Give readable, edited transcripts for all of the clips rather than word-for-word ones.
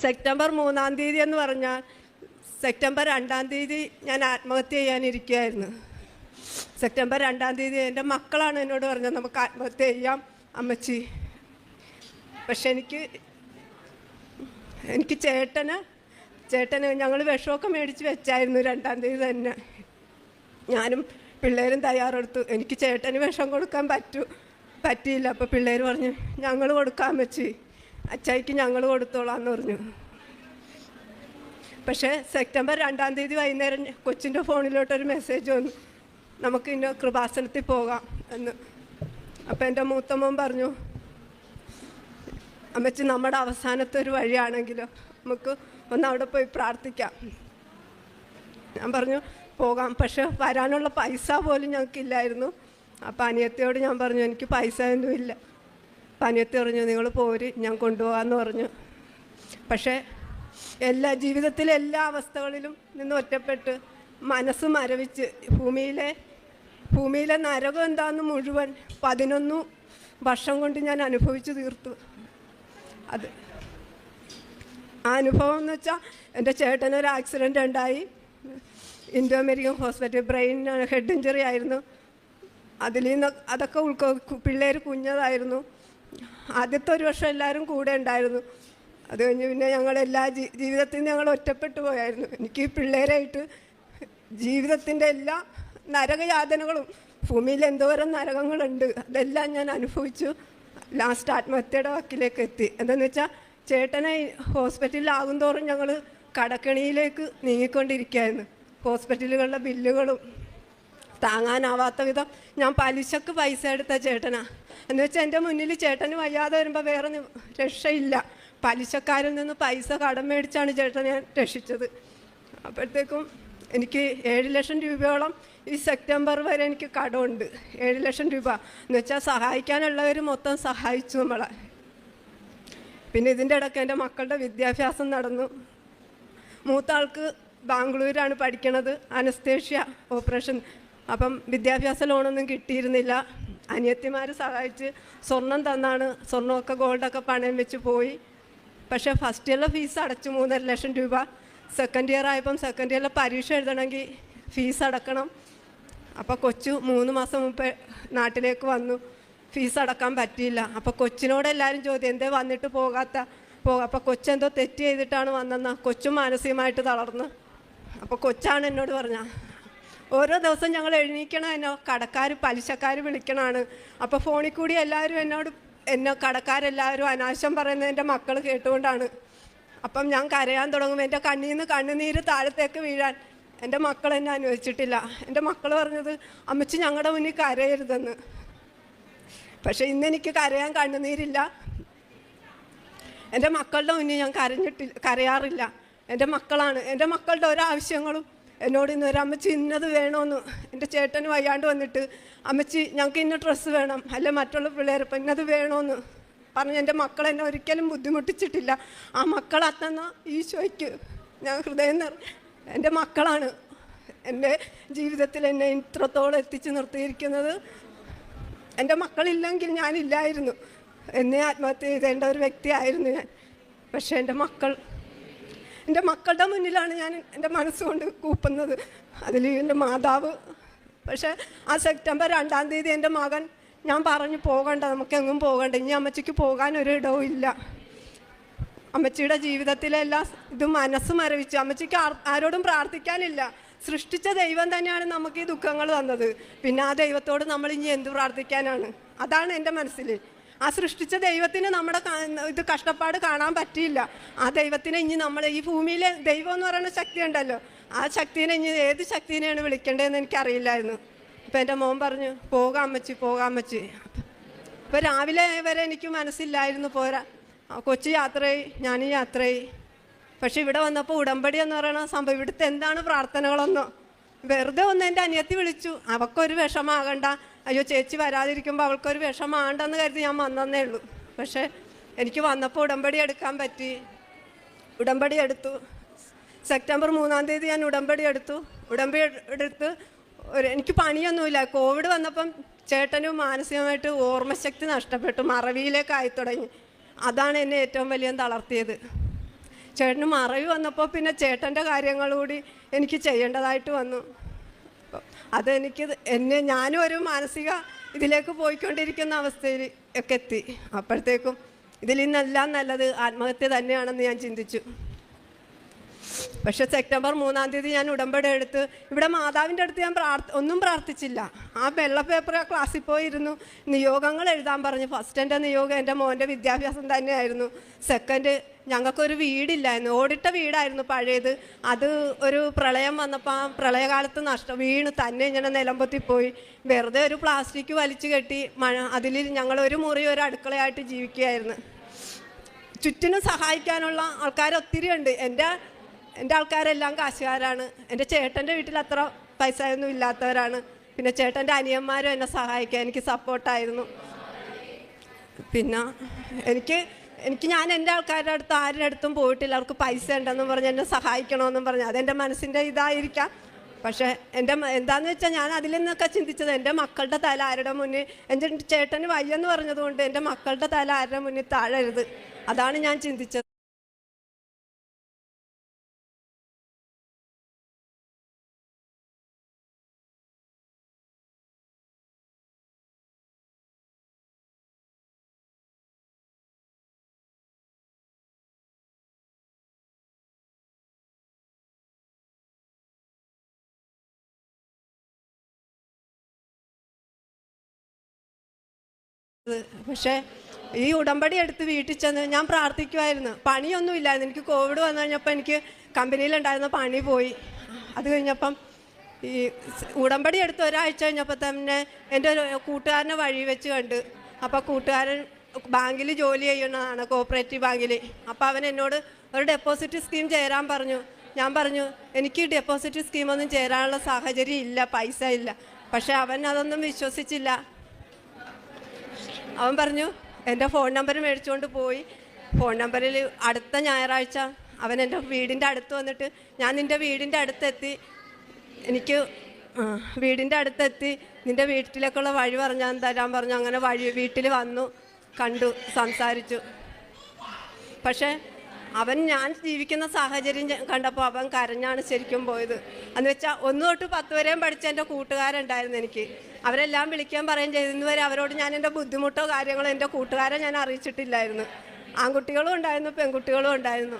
September 3-ാം തീയതി എന്ന് പറഞ്ഞാൽ സെപ്റ്റംബർ 2-ാം തീയതി ഞാൻ ആത്മഹത്യ ചെയ്യാനിരിക്കുകയായിരുന്നു. സെപ്റ്റംബർ 2-ാം തീയതി എൻ്റെ മക്കളാണ് എന്നോട് പറഞ്ഞത് നമുക്ക് ആത്മഹത്യ ചെയ്യാം അമ്മച്ചി. പക്ഷെ എനിക്ക് ചേട്ടന് ഞങ്ങൾ വിഷമൊക്കെ മേടിച്ച് വെച്ചായിരുന്നു 2-ാം തീയതി തന്നെ. ഞാനും പിള്ളേരും തയ്യാറെടുത്തു. എനിക്ക് ചേട്ടന് വിഷം കൊടുക്കാൻ പറ്റിയില്ല. അപ്പോൾ പിള്ളേർ പറഞ്ഞു ഞങ്ങൾ കൊടുക്കാൻ വെച്ച് അച്ചായിക്ക് ഞങ്ങൾ കൊടുത്തോളാന്ന് പറഞ്ഞു. പക്ഷേ സെപ്റ്റംബർ 2-ാം തീയതി വൈകുന്നേരം കൊച്ചിൻ്റെ ഫോണിലോട്ടൊരു മെസ്സേജ് വന്നു, നമുക്ക് ഇന്ന് കൃപാസനത്തിൽ പോകാം എന്ന്. അപ്പോൾ എൻ്റെ മൂത്ത മോൻ പറഞ്ഞു, അമ്മച്ചി നമ്മുടെ അവസാനത്തെ ഒരു വഴിയാണെങ്കിലോ നമുക്ക് ഒന്ന് അവിടെ പോയി പ്രാർത്ഥിക്കാം. ഞാൻ പറഞ്ഞു പോകാം. പക്ഷെ വരാനുള്ള പൈസ പോലും ഞങ്ങൾക്കില്ലായിരുന്നു. അപ്പം അനിയത്തിയോട് ഞാൻ പറഞ്ഞു എനിക്ക് പൈസ ഒന്നുമില്ല. അപ്പം അനിയത്തി പറഞ്ഞു നിങ്ങൾ പോര് ഞാൻ കൊണ്ടുപോകാമെന്ന് പറഞ്ഞു. പക്ഷേ ജീവിതത്തിലെ എല്ലാ അവസ്ഥകളിലും നിന്ന് ഒറ്റപ്പെട്ട് മനസ്സ് മരവിച്ച് ഭൂമിയിലെ നരകം എന്താണെന്ന് മുഴുവൻ 11 വർഷം കൊണ്ട് ഞാൻ അനുഭവിച്ചു തീർത്തു. അത് ആ അനുഭവം എന്ന് വെച്ചാൽ എൻ്റെ ചേട്ടനൊരു ആക്സിഡൻ്റ് ഉണ്ടായി. Indo American hospital brain head injury ആയിരുന്നു. അതൊക്കെ പിള്ളേർ കുഞ്ഞതായിരുന്നു. ആദ്യത്തെ ഒരു വർഷം എല്ലാവരും കൂടെ ഉണ്ടായിരുന്നു. അത് കഴിഞ്ഞ് പിന്നെ ഞങ്ങളെല്ലാ ജീവിതത്തിൽ നിന്ന് ഞങ്ങൾ ഒറ്റപ്പെട്ടു പോയായിരുന്നു. എനിക്ക് പിള്ളേരായിട്ട് ജീവിതത്തിൻ്റെ എല്ലാ നരകയാതനകളും ഭൂമിയിൽ എന്തോരം നരകങ്ങളുണ്ട് അതെല്ലാം ഞാൻ അനുഭവിച്ചു. ലാസ്റ്റ് ആത്മഹത്യയുടെ വക്കിലേക്ക് എത്തി. എന്താണെന്ന് വെച്ചാൽ ചേട്ടനെ ഹോസ്പിറ്റലിലാകും തോറും ഞങ്ങൾ കടക്കെണിയിലേക്ക് നീങ്ങിക്കൊണ്ടിരിക്കുകയായിരുന്നു. ഹോസ്പിറ്റലുകളിലെ ബില്ലുകളും താങ്ങാനാവാത്ത വിധം ഞാൻ പലിശക്ക് പൈസ എടുത്ത ചേട്ടനാ. എന്ന് വെച്ചാൽ എൻ്റെ മുന്നിൽ ചേട്ടന് വയ്യാതെ വരുമ്പോൾ വേറെ രക്ഷയില്ല. പലിശക്കാരിൽ നിന്ന് പൈസ കടം മേടിച്ചാണ് ചേട്ടനെ ഞാൻ രക്ഷിച്ചത്. അപ്പോഴത്തേക്കും എനിക്ക് 7 ലക്ഷം രൂപയോളം ഈ സെപ്റ്റംബർ വരെ എനിക്ക് കടമുണ്ട്. 7 ലക്ഷം രൂപ എന്ന് വെച്ചാൽ സഹായിക്കാനുള്ളവർ മൊത്തം സഹായിച്ചു നമ്മളെ. പിന്നെ ഇതിൻ്റെ ഇടയ്ക്ക് എൻ്റെ മക്കളുടെ വിദ്യാഭ്യാസം നടന്നു. മൂത്ത ആൾക്ക് ബാംഗ്ലൂരാണ് പഠിക്കണത്, അനസ്തേഷ്യ ഓപ്പറേഷൻ. അപ്പം വിദ്യാഭ്യാസ ലോണൊന്നും കിട്ടിയിരുന്നില്ല. അനിയത്തിമാർ സഹായിച്ച് സ്വർണം തന്നാണ്, സ്വർണ്ണമൊക്കെ ഗോൾഡൊക്കെ പണയം വെച്ച് പോയി. പക്ഷേ ഫസ്റ്റ് ഇയറിലെ ഫീസ് അടച്ചു 3.5 ലക്ഷം രൂപ. സെക്കൻഡ് ഇയർ ആയപ്പം സെക്കൻഡ് ഇയറിലെ പരീക്ഷ എഴുതണമെങ്കിൽ ഫീസ് അടക്കണം. അപ്പോൾ കൊച്ചു 3 മാസം മുമ്പ് നാട്ടിലേക്ക് വന്നു. ഫീസ് അടക്കാൻ പറ്റിയില്ല. അപ്പോൾ കൊച്ചിനോട് എല്ലാവരും ചോദ്യം എന്തേ വന്നിട്ട് അപ്പോൾ കൊച്ചെന്തോ തെറ്റ് ചെയ്തിട്ടാണ് വന്നെന്നാ. കൊച്ചും മാനസികമായിട്ട് തളർന്ന്. അപ്പോൾ കൊച്ചാണ് എന്നോട് പറഞ്ഞ ഓരോ ദിവസം ഞങ്ങൾ എഴുന്നേക്കണം, കടക്കാർ പലിശക്കാർ വിളിക്കണമാണ്. അപ്പോൾ ഫോണിൽ കൂടി എല്ലാവരും കടക്കാരെല്ലാവരും അനാവശ്യം പറയുന്നത് എൻ്റെ മക്കൾ കേട്ടുകൊണ്ടാണ്. അപ്പം ഞാൻ കരയാൻ തുടങ്ങും. എൻ്റെ കണ്ണിൽ നിന്ന് കണ്ണുനീര് താഴത്തേക്ക് വീഴാൻ എൻ്റെ മക്കൾ എന്നെ അനുവദിച്ചിട്ടില്ല. എൻ്റെ മക്കൾ പറഞ്ഞത് അമ്മച്ചി ഞങ്ങളുടെ മുന്നിൽ കരയരുതെന്ന്. പക്ഷേ ഇന്നെനിക്ക് കരയാൻ കണ്ണുനീരില്ല. എൻ്റെ മക്കളുടെ മുന്നിൽ ഞാൻ കരയാറില്ല. എൻ്റെ മക്കളാണ്. എൻ്റെ മക്കളുടെ ഒരാവശ്യങ്ങളും എന്നോട് ഇന്ന് അമ്മച്ചി ഇന്നത് വേണമെന്ന്. എൻ്റെ ചേട്ടന് വയ്യാണ്ട് വന്നിട്ട് അമ്മച്ചി ഞങ്ങൾക്ക് ഇന്ന ഡ്രസ്സ് വേണം, അല്ലെ മറ്റുള്ള പിള്ളേരിപ്പം ഇന്നത് വേണമെന്ന് പറഞ്ഞ് എൻ്റെ മക്കളെന്നെ ഒരിക്കലും ബുദ്ധിമുട്ടിച്ചിട്ടില്ല. ആ മക്കൾ അത്തന്ന ഈശോയ്ക്ക് ഞാൻ ഹൃദയം എൻ്റെ മക്കളാണ് എൻ്റെ ജീവിതത്തിൽ എന്നെ ഇത്രത്തോളം എത്തിച്ച് നിർത്തിയിരിക്കുന്നത്. എൻ്റെ മക്കളില്ലെങ്കിൽ ഞാനില്ലായിരുന്നു. എന്നെ ആത്മഹത്യ ചെയ്തേണ്ട ഒരു വ്യക്തിയായിരുന്നു ഞാൻ. പക്ഷേ എൻ്റെ മക്കളുടെ മുന്നിലാണ് ഞാൻ എൻ്റെ മനസ്സുകൊണ്ട് കൂപ്പുന്നത്. അതിൽ എൻ്റെ മാതാവ്. പക്ഷേ ആ സെപ്റ്റംബർ 2-ാം തീയതി എൻ്റെ മകൻ ഞാൻ പറഞ്ഞു പോകണ്ട, നമുക്കെങ്ങും പോകണ്ട, ഇനി അമ്മച്ചിക്ക് പോകാനൊരിടവും ഇല്ല. അമ്മച്ചിയുടെ ജീവിതത്തിലെ എല്ലാ ഇതും മനസ്സ് മരവിച്ചു. അമ്മച്ചിക്ക് ആരോടും പ്രാർത്ഥിക്കാനില്ല. സൃഷ്ടിച്ച ദൈവം തന്നെയാണ് നമുക്ക് ഈ ദുഃഖങ്ങൾ തന്നത്. പിന്നെ ആ ദൈവത്തോട് നമ്മൾ ഇനി എന്ത് പ്രാർത്ഥിക്കാനാണ്? അതാണ് എൻ്റെ മനസ്സിൽ. ആ സൃഷ്ടിച്ച ദൈവത്തിന് നമ്മുടെ ഇത് കഷ്ടപ്പാട് കാണാൻ പറ്റിയില്ല. ആ ദൈവത്തിനെ ഇനി നമ്മൾ ഈ ഭൂമിയിലെ ദൈവം എന്ന് പറയുന്ന ശക്തി ഉണ്ടല്ലോ, ആ ശക്തിനെ ഇനി ഏത് ശക്തിനെയാണ് വിളിക്കേണ്ടതെന്ന് എനിക്കറിയില്ലായിരുന്നു. അപ്പം എൻ്റെ മോൻ പറഞ്ഞു പോകാം അമ്മച്ചി. അപ്പോൾ രാവിലെ വരെ എനിക്ക് മനസ്സില്ലായിരുന്നു പോരാ. കൊച്ചു യാത്രയായി, ഞാനും യാത്രയായി. പക്ഷെ ഇവിടെ വന്നപ്പോൾ ഉടമ്പടി എന്ന് പറയുന്ന സംഭവം, ഇവിടുത്തെ എന്താണ് പ്രാർത്ഥനകളൊന്നോ, വെറുതെ ഒന്ന് എൻ്റെ അനിയത്തി വിളിച്ചു. അവൾക്കൊരു വിഷമാകണ്ട, അയ്യോ ചേച്ചി വരാതിരിക്കുമ്പോൾ അവൾക്കൊരു വിഷമാകണ്ടെന്ന് കരുതി ഞാൻ വന്നതേ ഉള്ളൂ. പക്ഷേ എനിക്ക് വന്നപ്പോൾ ഉടമ്പടി എടുക്കാൻ പറ്റി. ഉടമ്പടി എടുത്തു. സെപ്റ്റംബർ 3-ാം തീയതി ഞാൻ ഉടമ്പടി എടുത്ത് എനിക്ക് പണിയൊന്നുമില്ല. കോവിഡ് വന്നപ്പം ചേട്ടനും മാനസികമായിട്ട് ഓർമ്മശക്തി നഷ്ടപ്പെട്ടു, മറവിയിലേക്ക് ആയി തുടങ്ങി. അതാണ് എന്നെ ഏറ്റവും വലിയ തളർത്തിയത്. ചേട്ടന് മറവി വന്നപ്പോൾ പിന്നെ ചേട്ടൻ്റെ കാര്യങ്ങൾ കൂടി എനിക്ക് ചെയ്യേണ്ടതായിട്ട് വന്നു. അതെനിക്ക് ഞാനും ഒരു മാനസിക ഇതിലേക്ക് പോയിക്കൊണ്ടിരിക്കുന്ന അവസ്ഥയിൽ ഒക്കെ എത്തി. അപ്പോഴത്തേക്കും ഇതിൽ നിന്നെല്ലാം നല്ലത് ആത്മഹത്യ തന്നെയാണെന്ന് ഞാൻ ചിന്തിച്ചു. പക്ഷെ സെപ്റ്റംബർ 3-ാം തീയതി ഞാൻ ഉടമ്പടി എടുത്ത് ഇവിടെ മാതാവിൻ്റെ അടുത്ത് ഞാൻ ഒന്നും പ്രാർത്ഥിച്ചില്ല. ആ വെള്ള പേപ്പർ ക്ലാസ്സിൽ പോയിരുന്നു നിയോഗങ്ങൾ എഴുതാൻ പറഞ്ഞു. ഫസ്റ്റ് എൻ്റെ നിയോഗം എൻ്റെ മോൻ്റെ വിദ്യാഭ്യാസം തന്നെയായിരുന്നു. സെക്കൻഡ്, ഞങ്ങൾക്കൊരു വീടില്ലായിരുന്നു, ഓടിട്ട വീടായിരുന്നു പഴയത്. അത് ഒരു പ്രളയം വന്നപ്പോൾ ആ പ്രളയകാലത്ത് വീണ് തന്നെ ഇങ്ങനെ നിലമ്പൊത്തിപ്പോയി. വെറുതെ ഒരു പ്ലാസ്റ്റിക് വലിച്ചു കെട്ടി അതിൽ ഞങ്ങളൊരു മുറി ഒരു അടുക്കളയായിട്ട് ജീവിക്കുകയായിരുന്നു. ചുറ്റിനും സഹായിക്കാനുള്ള ആൾക്കാർ ഒത്തിരി ഉണ്ട്. എൻ്റെ ആൾക്കാരെല്ലാം കാശുകാരാണ്. എൻ്റെ ചേട്ടൻ്റെ വീട്ടിൽ അത്ര പൈസയൊന്നും ഇല്ലാത്തവരാണ്. പിന്നെ ചേട്ടൻ്റെ അനിയന്മാരും എന്നെ സഹായിക്കാൻ എനിക്ക് സപ്പോർട്ടായിരുന്നു. പിന്നെ ഞാൻ എൻ്റെ ആൾക്കാരുടെ അടുത്ത് ആരുടെ അടുത്തും പോയിട്ടില്ല. അവർക്ക് പൈസ ഉണ്ടെന്നും പറഞ്ഞ് എന്നെ സഹായിക്കണമെന്നും പറഞ്ഞു. അതെൻ്റെ മനസ്സിൻ്റെ ഇതായിരിക്കാം. പക്ഷേ എന്താണെന്ന് വെച്ചാൽ ഞാൻ അതിൽ നിന്നൊക്കെ ചിന്തിച്ചത് എൻ്റെ മക്കളുടെ തല ആരുടെ മുന്നിൽ, എൻ്റെ ചേട്ടന് വയ്യെന്ന് പറഞ്ഞതുകൊണ്ട് എൻ്റെ മക്കളുടെ തല ആരുടെ മുന്നിൽ താഴരുത്, അതാണ് ഞാൻ ചിന്തിച്ചത്. പക്ഷേ ഈ ഉടമ്പടി എടുത്ത് വീട്ടിൽ ചെന്ന് ഞാൻ പ്രാർത്ഥിക്കുമായിരുന്നു. പണിയൊന്നും ഇല്ലായിരുന്നു. എനിക്ക് കോവിഡ് വന്നു കഴിഞ്ഞപ്പോൾ എനിക്ക് കമ്പനിയിലുണ്ടായിരുന്ന പണി പോയി. അത് കഴിഞ്ഞപ്പം ഈ ഉടമ്പടി എടുത്ത് ഒരാഴ്ച കഴിഞ്ഞപ്പോൾ തന്നെ എൻ്റെ ഒരു കൂട്ടുകാരനെ വഴി വെച്ച് കണ്ട്. അപ്പോൾ കൂട്ടുകാരൻ ബാങ്കിൽ ജോലി ചെയ്യുന്നതാണ്, കോഓപ്പറേറ്റീവ് ബാങ്കിൽ. അപ്പോൾ അവൻ എന്നോട് ഒരു ഡെപ്പോസിറ്റ് സ്കീം ചേരാൻ പറഞ്ഞു. ഞാൻ പറഞ്ഞു എനിക്ക് ഡെപ്പോസിറ്റ് സ്കീമൊന്നും ചേരാനുള്ള സാഹചര്യം ഇല്ല, പൈസ ഇല്ല. പക്ഷേ അവൻ അതൊന്നും വിശ്വസിച്ചില്ല. അവൻ പറഞ്ഞു എൻ്റെ ഫോൺ നമ്പർ മേടിച്ചുകൊണ്ട് പോയി. ഫോൺ നമ്പറിൽ അടുത്ത ഞായറാഴ്ച അവൻ എൻ്റെ വീടിൻ്റെ അടുത്ത് വന്നിട്ട് ഞാൻ നിൻ്റെ വീടിൻ്റെ അടുത്തെത്തി, എനിക്ക് വീടിൻ്റെ അടുത്തെത്തി നിൻ്റെ വീട്ടിലേക്കുള്ള വഴി തരാൻ പറഞ്ഞു. അങ്ങനെ വീട്ടിൽ വന്നു, കണ്ടു, സംസാരിച്ചു. പക്ഷേ ഞാൻ ജീവിക്കുന്ന സാഹചര്യം കണ്ടപ്പോൾ അവൻ കരഞ്ഞാണ് ശരിക്കും പോയത്. എന്ന് വെച്ചാൽ 1 തൊട്ട് 10 വരെയും പഠിച്ച എൻ്റെ കൂട്ടുകാരുണ്ടായിരുന്നു എനിക്ക്. അവരെല്ലാം വിളിക്കാൻ പറയുകയും ചെയ്തിരുന്നു വരെ അവരോട് ഞാൻ എൻ്റെ ബുദ്ധിമുട്ടോ കാര്യങ്ങളോ എൻ്റെ കൂട്ടുകാരെ ഞാൻ അറിയിച്ചിട്ടില്ലായിരുന്നു. ആൺകുട്ടികളും ഉണ്ടായിരുന്നു, പെൺകുട്ടികളും ഉണ്ടായിരുന്നു.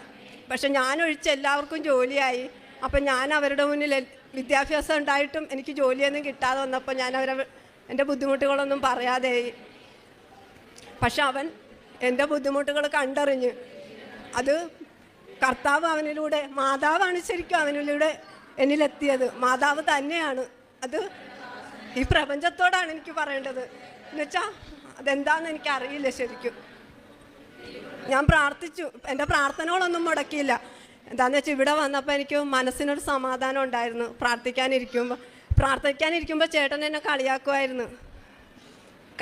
പക്ഷെ ഞാനൊഴിച്ച് എല്ലാവർക്കും ജോലിയായി. അപ്പം ഞാൻ അവരുടെ മുന്നിൽ വിദ്യാഭ്യാസം ഉണ്ടായിട്ടും എനിക്ക് ജോലിയൊന്നും കിട്ടാതെ വന്നപ്പോൾ ഞാൻ എൻ്റെ ബുദ്ധിമുട്ടുകളൊന്നും പറയാതെയായി. പക്ഷെ അവൻ എൻ്റെ ബുദ്ധിമുട്ടുകൾ കണ്ടറിഞ്ഞ് അത് കർത്താവ് അവനിലൂടെ, മാതാവാണ് ശരിക്കും അവനിലൂടെ എന്നിലെത്തിയത്. മാതാവ് തന്നെയാണ് അത്. ഈ പ്രപഞ്ചത്തോടാണ് എനിക്ക് പറയേണ്ടത്. എന്നുവെച്ചാൽ അതെന്താണെന്ന് എനിക്കറിയില്ല ശരിക്കും. ഞാൻ പ്രാർത്ഥിച്ചു, എൻ്റെ പ്രാർത്ഥനകളൊന്നും മുടക്കിയില്ല. എന്താണെന്ന് വെച്ചാൽ ഇവിടെ വന്നപ്പോൾ എനിക്ക് മനസ്സിനൊരു സമാധാനം ഉണ്ടായിരുന്നു. പ്രാർത്ഥിക്കാനിരിക്കുമ്പോൾ ചേട്ടൻ എന്നെ കളിയാക്കുമായിരുന്നു.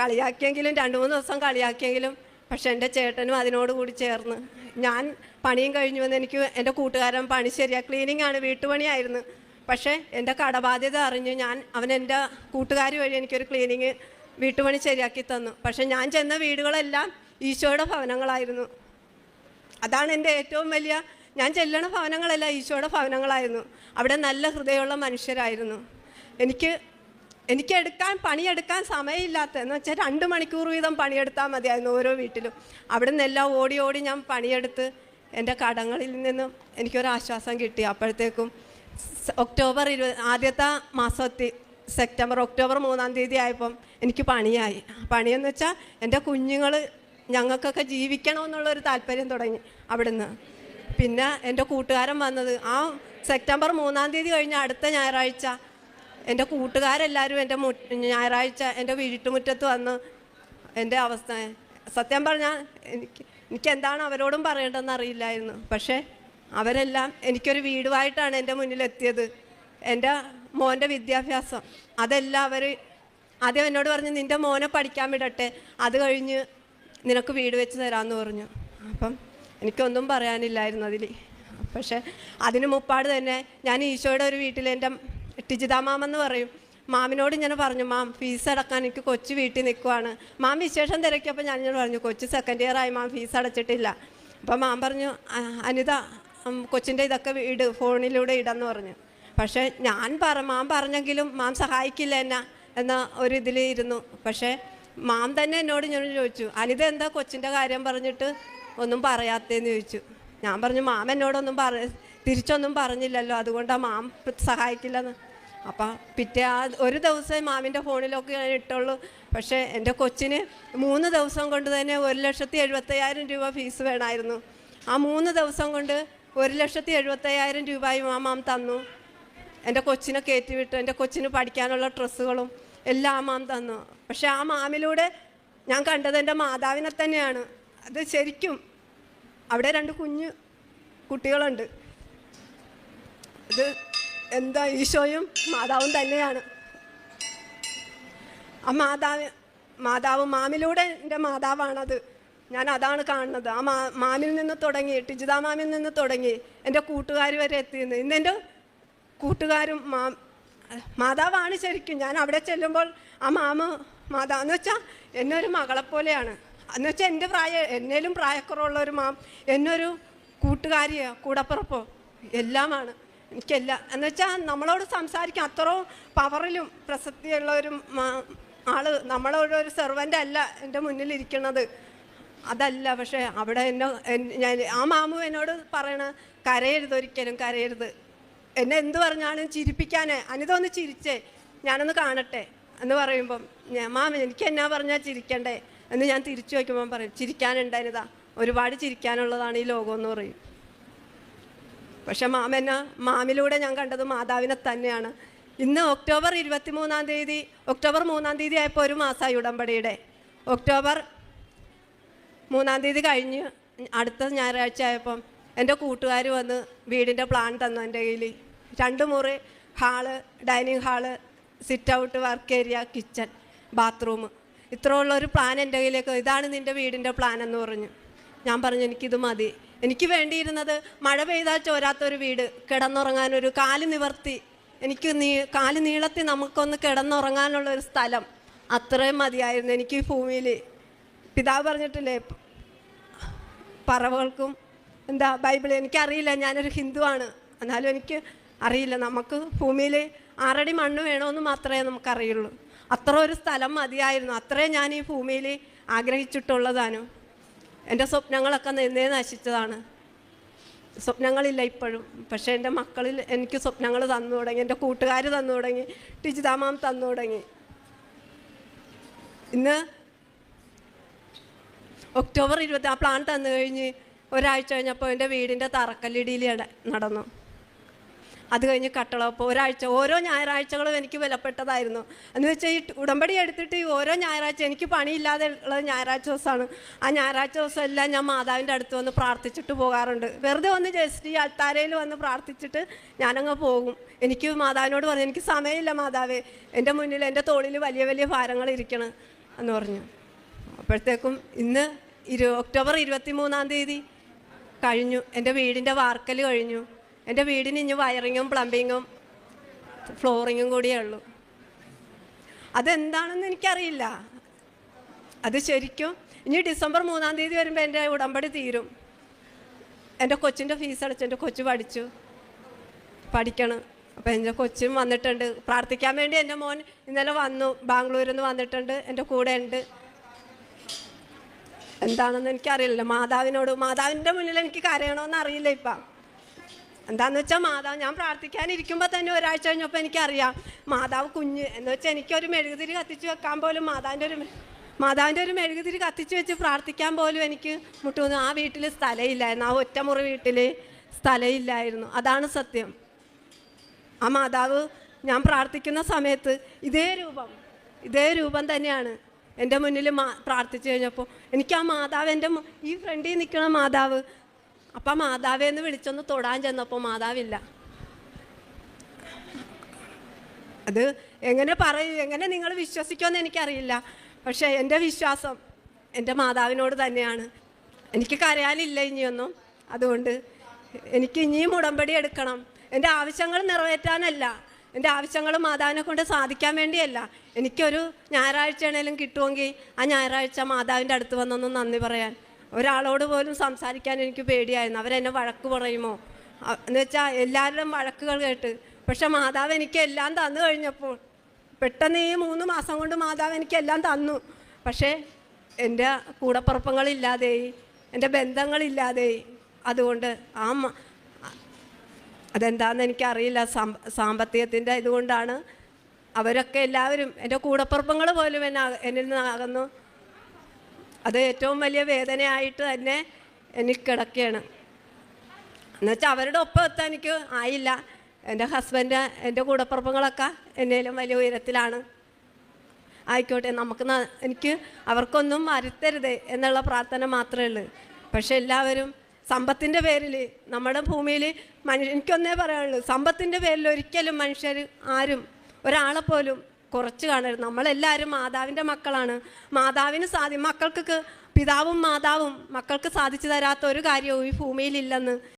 കളിയാക്കിയെങ്കിലും 2-3 ദിവസം കളിയാക്കിയെങ്കിലും പക്ഷെ എൻ്റെ ചേട്ടനും അതിനോടുകൂടി ചേർന്ന് ഞാൻ പണിയും കഴിഞ്ഞു വന്ന് എനിക്ക് എൻ്റെ കൂട്ടുകാരൻ പണി ക്ലീനിങ് ആണ്, വീട്ടുപണിയായിരുന്നു. പക്ഷേ എൻ്റെ കടബാധ്യത അറിഞ്ഞ് അവൻ എൻ്റെ കൂട്ടുകാർ വഴി എനിക്കൊരു വീട്ടുപണി ശരിയാക്കി തന്നു. പക്ഷെ ഞാൻ ചെന്ന വീടുകളെല്ലാം ഈശോയുടെ ഭവനങ്ങളായിരുന്നു. അതാണ് എൻ്റെ ഏറ്റവും വലിയ, ഞാൻ ചെല്ലണ ഭവനങ്ങളെല്ലാം ഈശോയുടെ ഭവനങ്ങളായിരുന്നു. അവിടെ നല്ല ഹൃദയമുള്ള മനുഷ്യരായിരുന്നു. എനിക്ക് പണിയെടുക്കാൻ സമയമില്ലാത്ത എന്ന് വെച്ചാൽ 2 മണിക്കൂർ വീതം പണിയെടുത്താൽ മതിയായിരുന്നു ഓരോ വീട്ടിലും. അവിടെ നിന്നെല്ലാം ഓടി ഞാൻ പണിയെടുത്ത് എൻ്റെ കടങ്ങളിൽ നിന്നും എനിക്കൊരാശ്വാസം കിട്ടി. അപ്പോഴത്തേക്കും ഒക്ടോബർ 20 ആദ്യത്തെ മാസത്തി ഒക്ടോബർ 3-ാം തീയതി ആയപ്പം എനിക്ക് പണിയായി. പണിയെന്ന് വെച്ചാൽ എൻ്റെ കുഞ്ഞുങ്ങൾ ഞങ്ങൾക്കൊക്കെ ജീവിക്കണമെന്നുള്ളൊരു താല്പര്യം തുടങ്ങി അവിടുന്ന്. പിന്നെ എൻ്റെ കൂട്ടുകാരൻ വന്നത് ആ സെപ്റ്റംബർ 3-ാം തീയതി കഴിഞ്ഞ അടുത്ത ഞായറാഴ്ച എൻ്റെ കൂട്ടുകാരെല്ലാവരും ഞായറാഴ്ച എൻ്റെ വീട്ടുമുറ്റത്ത് വന്ന് എൻ്റെ അവസ്ഥ സത്യം പറഞ്ഞാൽ എനിക്ക് എന്താണ് അവരോടും പറയേണ്ടതെന്ന് അറിയില്ലായിരുന്നു. പക്ഷേ അവരെല്ലാം എനിക്കൊരു വീടുമായിട്ടാണ് എൻ്റെ മുന്നിലെത്തിയത്. എൻ്റെ മോൻ്റെ വിദ്യാഭ്യാസം അതെല്ലാം അവർ ആദ്യം എന്നോട് പറഞ്ഞു നിൻ്റെ മോനെ പഠിക്കാൻ വിടട്ടെ, അത് കഴിഞ്ഞ് നിനക്ക് വീട് വെച്ച് തരാമെന്ന് പറഞ്ഞു. അപ്പം എനിക്കൊന്നും പറയാനില്ലായിരുന്നു അതിൽ. പക്ഷേ അതിന് മുപ്പാട് തന്നെ ഞാൻ ഈശോയുടെ ഒരു വീട്ടിൽ എൻ്റെ ടിജിത മാമെന്ന് പറയും മാമിനോട് ഇങ്ങനെ പറഞ്ഞു, മാം ഫീസ് അടക്കാൻ എനിക്ക് കൊച്ചു വീട്ടിൽ നിൽക്കുവാണ്. മാം വിശേഷം തിരക്കിയപ്പോൾ ഞാനിങ്ങനെ പറഞ്ഞു കൊച്ചു 2nd ഇയർ ആയി മാം ഫീസ് അടച്ചിട്ടില്ല. അപ്പോൾ മാം പറഞ്ഞു അനിത കൊച്ചിൻ്റെ ഇതൊക്കെ ഫോണിലൂടെ ഇടാന്ന് പറഞ്ഞു. പക്ഷേ മാം പറഞ്ഞെങ്കിലും മാം സഹായിക്കില്ല എന്ന ഒരു ഇതിൽ ഇരുന്നു. പക്ഷേ മാം തന്നെ എന്നോട് ഞാൻ ചോദിച്ചു, അനിത എന്താ കൊച്ചിൻ്റെ കാര്യം പറഞ്ഞിട്ട് ഒന്നും പറയാത്തേന്ന് ചോദിച്ചു. ഞാൻ പറഞ്ഞു, മാം എന്നോടൊന്നും തിരിച്ചൊന്നും പറഞ്ഞില്ലല്ലോ, അതുകൊണ്ടാണ് മാം സഹായിക്കില്ലെന്ന്. അപ്പം ഒരു ദിവസം മാമിൻ്റെ ഫോണിലൊക്കെ ഞാൻ ഇട്ടുള്ളൂ. പക്ഷേ എൻ്റെ കൊച്ചിന് 3 ദിവസം കൊണ്ട് തന്നെ 1,70,70,000 രൂപ ഫീസ് വേണമായിരുന്നു. ആ 3 ദിവസം കൊണ്ട് 1,70,70,000 രൂപയും മാം തന്നു. എൻ്റെ കൊച്ചിനെ കയറ്റിവിട്ടു. എൻ്റെ കൊച്ചിന് പഠിക്കാനുള്ള ഡ്രസ്സുകളും എല്ലാം മാം തന്നു. പക്ഷെ ആ മാമിലൂടെ ഞാൻ കണ്ടത് എൻ്റെ മാതാവിനെ തന്നെയാണ്. അത് ശരിക്കും അവിടെ 2 കുഞ്ഞു കുട്ടികളുണ്ട്. ഇത് എന്താ ഈശോയും മാതാവും തന്നെയാണ്. ആ മാതാവ് മാമിലൂടെ എൻ്റെ മാതാവാണത്. ഞാൻ അതാണ് കാണുന്നത്. ആ മാമിൽ നിന്ന് തുടങ്ങി, ടിജിത മാമിൽ നിന്ന് തുടങ്ങി എൻ്റെ കൂട്ടുകാർ വരെ എത്തിയിരുന്നു. ഇന്ന് എൻ്റെ കൂട്ടുകാരും മാതാവാണ് ശരിക്കും. ഞാൻ അവിടെ ചെല്ലുമ്പോൾ ആ മാതാവെന്ന് വെച്ചാൽ എന്നെ ഒരു മകളെപ്പോലെയാണ്. എന്ന് വെച്ചാൽ എന്നേലും പ്രായക്കുറവുള്ളൊരു എന്നൊരു കൂട്ടുകാരിയോ കൂടപ്പുറപ്പോ എല്ലാമാണ് എനിക്കെല്ലാം. എന്ന് വെച്ചാൽ നമ്മളോട് സംസാരിക്കാൻ അത്രയും പവറിലും പ്രസക്തിയുള്ളൊരു നമ്മളോടൊരു സെർവൻ്റ് അല്ല എൻ്റെ മുന്നിലിരിക്കുന്നത്, അതല്ല. പക്ഷേ അവിടെ ആ മാമു എന്നോട് പറയണ കരയരുത്, ഒരിക്കലും കരയരുത്. എന്നെ എന്ത് പറഞ്ഞാലും ചിരിപ്പിക്കാനേ, അനിത ഒന്ന് ചിരിച്ചേ, ഞാനൊന്ന് കാണട്ടെ എന്ന് പറയുമ്പം മാം എനിക്ക് എന്നാ പറഞ്ഞാൽ ചിരിക്കണ്ടേ എന്ന് ഞാൻ തിരിച്ചു വയ്ക്കുമ്പം പറയും, ചിരിക്കാനുണ്ടായിരുന്നതാ, ഒരുപാട് ചിരിക്കാനുള്ളതാണ് ഈ ലോകം എന്ന് പറയും. പക്ഷെ മാമിലൂടെ ഞാൻ കണ്ടത് മാതാവിനെ തന്നെയാണ്. ഇന്ന് ഒക്ടോബർ 3 തീയതി ആയപ്പോൾ 1 മാസമായി ഉടമ്പടിയുടെ. ഒക്ടോബർ 3 തീയതി കഴിഞ്ഞ് അടുത്ത ഞായറാഴ്ച ആയപ്പം എൻ്റെ കൂട്ടുകാർ വന്ന് വീടിൻ്റെ പ്ലാൻ തന്നു എൻ്റെ കയ്യിൽ. 2 മുറി, hall, dining hall, sit out, work area, kitchen, bathroom, ഇത്രയുള്ളൊരു പ്ലാൻ എൻ്റെ കയ്യിലേക്ക്, ഇതാണ് നിൻ്റെ വീടിൻ്റെ പ്ലാൻ എന്ന് പറഞ്ഞു. ഞാൻ പറഞ്ഞു എനിക്കിത് മതി. എനിക്ക് വേണ്ടിയിരുന്നത് മഴ പെയ്താൽ ചോരാത്തൊരു വീട്, കിടന്നുറങ്ങാനൊരു കാല് നിവർത്തി, എനിക്ക് കാല് നീളത്തി നമുക്കൊന്ന് കിടന്നുറങ്ങാനുള്ളൊരു സ്ഥലം, അത്രയും മതിയായിരുന്നു എനിക്ക് ഈ ഭൂമിയിൽ. പിതാവ് പറഞ്ഞിട്ടില്ലേ, പറവകൾക്കും എന്താ ബൈബിൾ, എനിക്കറിയില്ല, ഞാനൊരു ഹിന്ദുവാണ്, എന്നാലും എനിക്ക് അറിയില്ല. നമുക്ക് ഭൂമിയിൽ 6 അടി മണ്ണ് വേണമെന്ന് മാത്രമേ നമുക്കറിയുള്ളൂ. അത്ര ഒരു സ്ഥലം മതിയായിരുന്നു. അത്രയും ഞാൻ ഈ ഭൂമിയിൽ ആഗ്രഹിച്ചിട്ടുള്ളതാണ്. എൻ്റെ സ്വപ്നങ്ങളൊക്കെ നിന്നേ നശിച്ചതാണ്. സ്വപ്നങ്ങളില്ല ഇപ്പോഴും. പക്ഷേ എൻ്റെ മക്കളിൽ എനിക്ക് സ്വപ്നങ്ങൾ തന്നു തുടങ്ങി, എൻ്റെ കൂട്ടുകാർ തന്നു തുടങ്ങി, ടിജിത മാം തന്നു തുടങ്ങി. ഇന്ന് ഒക്ടോബർ 20 ആ പ്ലാൻ തന്നു കഴിഞ്ഞ് ഒരാഴ്ച കഴിഞ്ഞപ്പോൾ എൻ്റെ വീടിൻ്റെ തറക്കല്ലിടിയിൽ നടന്നു. അത് കഴിഞ്ഞ് കട്ടളപ്പോൾ ഓരോ ഞായറാഴ്ചകളും എനിക്ക് വിലപ്പെട്ടതായിരുന്നു. എന്ന് വെച്ചാൽ ഈ ഉടമ്പടി എടുത്തിട്ട് ഓരോ ഞായറാഴ്ച എനിക്ക് പണിയില്ലാതെ ഉള്ളത് ഞായറാഴ്ച ദിവസമാണ്. ആ ഞായറാഴ്ച ദിവസം എല്ലാം ഞാൻ മാതാവിൻ്റെ അടുത്ത് വന്ന് പ്രാർത്ഥിച്ചിട്ട് പോകാറുണ്ട്. വെറുതെ വന്ന് ജസ്റ്റ് ഈ അൾത്താരയിൽ വന്ന് പ്രാർത്ഥിച്ചിട്ട് ഞാനങ്ങ് പോകും. എനിക്ക് മാതാവിനോട് പറഞ്ഞു, എനിക്ക് സമയമില്ല മാതാവേ, എൻ്റെ മുന്നിൽ എൻ്റെ തോളിൽ വലിയ വലിയ ഭാരങ്ങൾ ഇരിക്കണം എന്ന് പറഞ്ഞു. അപ്പോഴത്തേക്കും ഇന്ന് ഒക്ടോബർ 23 തീയതി കഴിഞ്ഞു. എൻ്റെ വീടിൻ്റെ വാർക്കൽ കഴിഞ്ഞു. എൻ്റെ വീടിന് ഇനി വയറിങ്ങും പ്ലംബിങ്ങും ഫ്ലോറിങ്ങും കൂടിയേ ഉള്ളൂ. അതെന്താണെന്ന് എനിക്കറിയില്ല. അത് ശരിക്കും ഇനി ഡിസംബർ 3 തീയതി വരുമ്പോൾ എൻ്റെ ഉടമ്പടി തീരും. എൻ്റെ കൊച്ചിൻ്റെ ഫീസ് അടച്ച് എൻ്റെ കൊച്ചു പഠിക്കണം. അപ്പോൾ എൻ്റെ കൊച്ചും വന്നിട്ടുണ്ട് പ്രാർത്ഥിക്കാൻ വേണ്ടി. എൻ്റെ മോൻ ഇന്നലെ വന്നു, ബാംഗ്ലൂരിൽ നിന്ന് വന്നിട്ടുണ്ട്, എൻ്റെ കൂടെ ഉണ്ട്. എന്താണെന്ന് എനിക്കറിയില്ല. മാതാവിൻ്റെ മുന്നിൽ എനിക്ക് കരയണമെന്ന് അറിയില്ല ഇപ്പം. എന്താണെന്ന് വെച്ചാൽ മാതാവ്, ഞാൻ പ്രാർത്ഥിക്കാനിരിക്കുമ്പോൾ തന്നെ ഒരാഴ്ച കഴിഞ്ഞപ്പോൾ എനിക്കറിയാം മാതാവ് കുഞ്ഞ് എന്ന് വെച്ചാൽ എനിക്കൊരു മെഴുകുതിരി കത്തിച്ച് വെക്കാൻ പോലും മാതാവിൻ്റെ ഒരു മെഴുകുതിരി കത്തിച്ച് വെച്ച് പ്രാർത്ഥിക്കാൻ പോലും എനിക്ക് മുട്ടുന്നു. ആ വീട്ടിൽ സ്ഥലമില്ലായിരുന്നു. ആ ഒറ്റമുറി വീട്ടിൽ സ്ഥലമില്ലായിരുന്നു. അതാണ് സത്യം. ആ മാതാവ് ഞാൻ പ്രാർത്ഥിക്കുന്ന സമയത്ത് ഇതേ രൂപം തന്നെയാണ് എൻ്റെ മുന്നിൽ പ്രാർത്ഥിച്ചു കഴിഞ്ഞപ്പോൾ എനിക്ക് ആ മാതാവ്, എൻ്റെ ഈ ഫ്രണ്ടിൽ നിൽക്കുന്ന മാതാവ്, അപ്പം മാതാവേന്ന് വിളിച്ചൊന്ന് തൊടാൻ ചെന്നപ്പോൾ മാതാവില്ല. അത് എങ്ങനെ നിങ്ങൾ വിശ്വസിക്കുമെന്ന് എനിക്കറിയില്ല. പക്ഷേ എൻ്റെ വിശ്വാസം എൻ്റെ മാതാവിനോട് തന്നെയാണ്. എനിക്ക് കരയാനില്ല ഇനിയൊന്നും. അതുകൊണ്ട് എനിക്ക് ഇനിയും ഉടമ്പടി എടുക്കണം. എൻ്റെ ആവശ്യങ്ങൾ നിറവേറ്റാനല്ല, എൻ്റെ ആവശ്യങ്ങൾ മാതാവിനെ കൊണ്ട് സാധിക്കാൻ വേണ്ടിയല്ല. എനിക്കൊരു ഞായറാഴ്ചയാണേലും കിട്ടുമെങ്കിൽ ആ ഞായറാഴ്ച മാതാവിൻ്റെ അടുത്ത് വന്നൊന്ന് നന്ദി പറയാൻ. ഒരാളോട് പോലും സംസാരിക്കാൻ എനിക്ക് പേടിയായിരുന്നു. അവരെന്നെ വഴക്ക് പറയുമോ, എന്ന് വെച്ചാൽ എല്ലാവരുടെയും വഴക്കുകൾ കേട്ട്. പക്ഷെ മാതാവ് എനിക്ക് എല്ലാം തന്നു കഴിഞ്ഞപ്പോൾ പെട്ടെന്ന് ഈ 3 മാസം കൊണ്ട് മാതാവ് എനിക്കെല്ലാം തന്നു. പക്ഷേ എൻ്റെ കൂടപ്പുറപ്പുകളില്ലാതെയായി, എൻ്റെ ബന്ധങ്ങളില്ലാതെയായി. അതുകൊണ്ട് അതെന്താണെന്ന് എനിക്കറിയില്ല. സാമ്പത്തികത്തിൻ്റെ ഇതുകൊണ്ടാണ്. അവരൊക്കെ എല്ലാവരും എൻ്റെ കൂടപ്പുറപ്പുകൾ പോലും എന്നിൽ നിന്ന് അകന്നു. അത് ഏറ്റവും വലിയ വേദനയായിട്ട് തന്നെ എനിക്ക് കിടക്കുകയാണ്. എന്നുവെച്ചാൽ അവരുടെ ഒപ്പം എത്താൻ എനിക്ക് ആയില്ല. എൻ്റെ ഹസ്ബൻഡ്, എൻ്റെ കൂടപ്പുറപ്പുകളൊക്കെ എന്നേലും വലിയ ഉയരത്തിലാണ്. ആയിക്കോട്ടെ, എനിക്ക് അവർക്കൊന്നും വരുത്തരുത് എന്നുള്ള പ്രാർത്ഥന മാത്രമേ ഉള്ളൂ. പക്ഷെ എല്ലാവരും സമ്പത്തിൻ്റെ പേരിൽ നമ്മുടെ ഭൂമിയിൽ എനിക്കൊന്നേ പറയാനുള്ളൂ, സമ്പത്തിൻ്റെ പേരിൽ ഒരിക്കലും മനുഷ്യർ ആരും ഒരാളെപ്പോലും കുറച്ച് കാണരുത്. നമ്മളെല്ലാവരും മാതാവിൻ്റെ മക്കളാണ്. മാതാവിന് മക്കൾക്ക് പിതാവും മാതാവും മക്കൾക്ക് സാധിച്ചു തരാത്ത ഒരു കാര്യവും ഈ ഭൂമിയിലില്ലെന്ന്